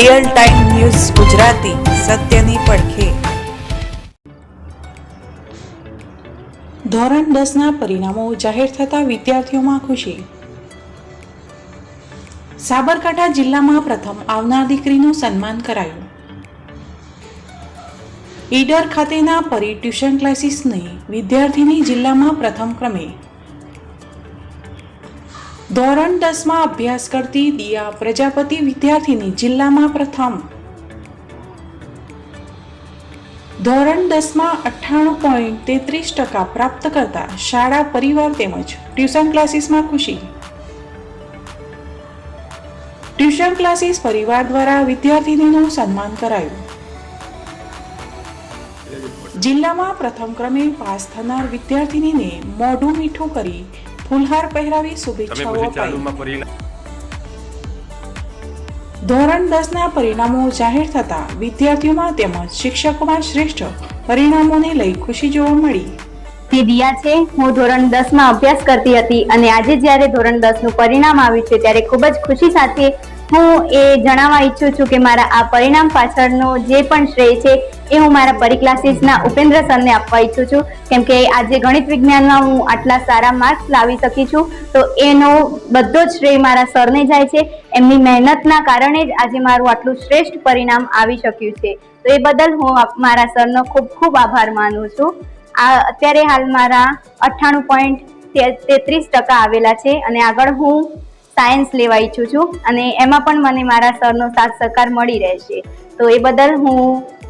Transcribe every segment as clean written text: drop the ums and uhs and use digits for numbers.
Real time news Gujarati सत्यनी પડખે। ધોરણ 10ના પરિણામો જાહેર થતા વિદ્યાર્થીઓમાં ખુશી। સાબરકાંઠા જિલ્લામાં પ્રથમ આવનાર દીકરીનું સન્માન કરાયું। ઈડર ખાતેના પરી ટ્યુશન ક્લાસીસની વિદ્યાર્થીની જિલ્લામાં પ્રથમ ક્રમે। ધોરણ 10માં અભ્યાસ કરતી દિયા પ્રજાપતિ વિદ્યાર્થીની જિલ્લામાં પ્રથમ। ધોરણ 10માં 98.33% પ્રાપ્ત કરતા શાળા પરિવાર તેમજ ટ્યુશન ક્લાસીસમાં ખુશી। ટ્યુશન ક્લાસીસ પરિવાર દ્વારા વિદ્યાર્થીનીનું સન્માન કરાયું। જિલ્લામાં પ્રથમ ક્રમે પાસ થનાર વિદ્યાર્થીનીને મોઢું મીઠું કરી ફૂલહાર પહેરાવી શુભેચ્છાઓ અપાઈ। ધોરણ 10ના પરિણામો જાહેર થતા વિદ્યાર્થીઓમાં તેમજ શિક્ષકોમાં શ્રેષ્ઠ પરિણામોને લઈ ખુશી જોવા મળી। દિયા છે, હું ધોરણ 10માં અભ્યાસ કરતી હતી અને આજે જ્યારે ધોરણ 10નું પરિણામ આવ્યું છે ત્યારે ખૂબ જ ખુશી સાથે હું એ જણાવવા ઈચ્છું છું કે મારા આ પરિણામ પાછળનો જે પણ શ્રેય છે એ હું મારા પરી ક્લાસીસના ઉપેન્દ્ર સરને આપવા ઈચ્છું છું, કેમ કે આજે ગણિત વિજ્ઞાનમાં હું આટલા સારા માર્ક્સ લાવી શકી છું તો એનો બધો જ શ્રેય મારા સરને જાય છે। એમની મહેનતના કારણે જ આજે મારું આટલું શ્રેષ્ઠ પરિણામ આવી શક્યું છે, તો એ બદલ હું મારા સરનો ખૂબ ખૂબ આભાર માનું છું। આ અત્યારે હાલ મારા 98.33% આવેલા છે અને આગળ હું સાયન્સ લેવા ઈચ્છું છું અને એમાં પણ મને મારા સરનો સાથ સહકાર મળી રહેશે, તો એ બદલ હું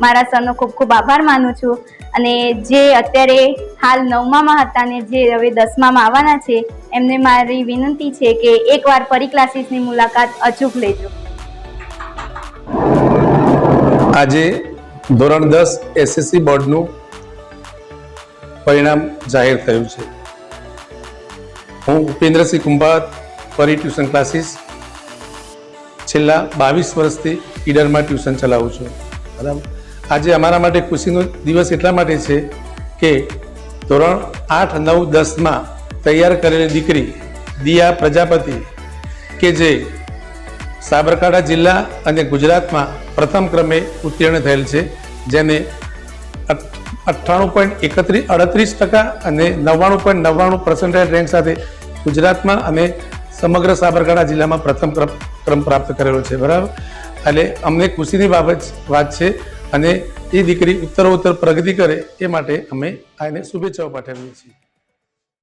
મારા સરનો ખૂબ ખૂબ આભાર માનું છું। અને જે અત્યારે હાલ 9માં હતા ને જે હવે 10માં આવવાના છે એમને મારી વિનંતી છે કે એકવાર પરી ક્લાસીસની મુલાકાત અચૂક લેજો। આજે ધોરણ 10 એસએસસી બોર્ડનું પરિણામ જાહેર થયું છે। હું ઉપેન્દ્રસિંહ કુંભાર પરી ટ્યુશન ક્લાસીસ છેલ્લા 22 વર્ષથી ઈડરમાં ટ્યુશન ચલાવું છું, બરાબર। આજે અમારા માટે ખુશીનો દિવસ એટલા માટે છે કે ધોરણ 8, 9, 10માં તૈયાર કરેલી દીકરી દિયા પ્રજાપતિ કે જે સાબરકાંઠા જિલ્લા અને ગુજરાતમાં પ્રથમ ક્રમે ઉત્તીર્ણ થયેલ છે, જેને 98.38% અને 99.99% રેન્ક સાથે ગુજરાતમાં અને સમગ્ર સાબરકાંઠા જિલ્લામાં પ્રથમ ક્રમ પ્રાપ્ત કરેલો છે, બરાબર। એટલે અમને ખુશીની વાત છે અને એ દીકરી ઉત્તરોત્તર પ્રગતિ કરે એ માટે અમે આને શુભેચ્છાઓ પાઠવીએ છીએ।